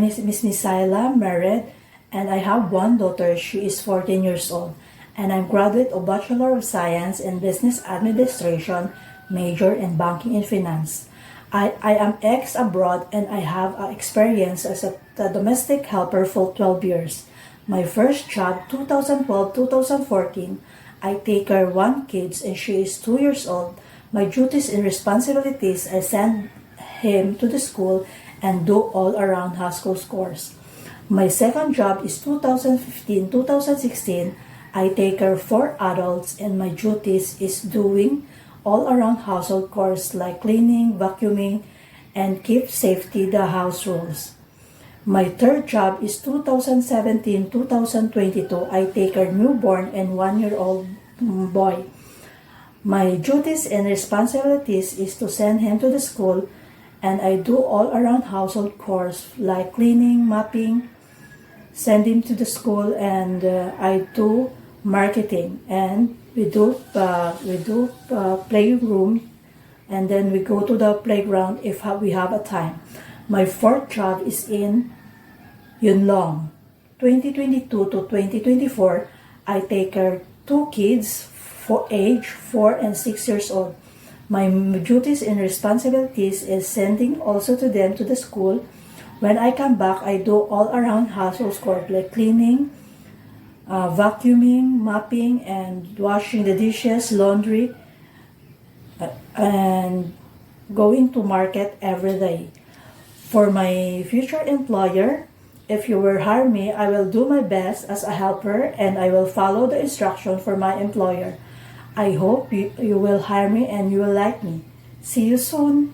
is Miss Misaela, married, and I have one daughter. She is 14 years old, and I'm graduate of Bachelor of Science in Business Administration, major in Banking and Finance. I am ex-abroad and I have experience as a domestic helper for 12 years. My first job, 2012-2014, I take care one kids and she is 2 years old. My duties and responsibilities, I send him to the school and do all around household chores. My second job is 2015-2016. I take care of 4 adults and my duties is doing all around household chores like cleaning, vacuuming, and keep safety the house rules. My third job is 2017-2022. I take care newborn and 1-year-old boy. My duties and responsibilities is to send him to the school and I do all around household chores like cleaning, mopping, send him to the school, and I do marketing, and we do playroom, and then we go to the playground if we have a time. My fourth job is in Yunlong, 2022 to 2024. I take care 2 kids for age 4 and 6 years old. My duties and responsibilities is sending also to them to the school. When I come back, I do all around household chores like cleaning, vacuuming, mopping, and washing the dishes, laundry, and going to market every day. For my future employer, if you will hire me, I will do my best as a helper and I will follow the instruction for my employer. I hope you will hire me and you will like me. See you soon.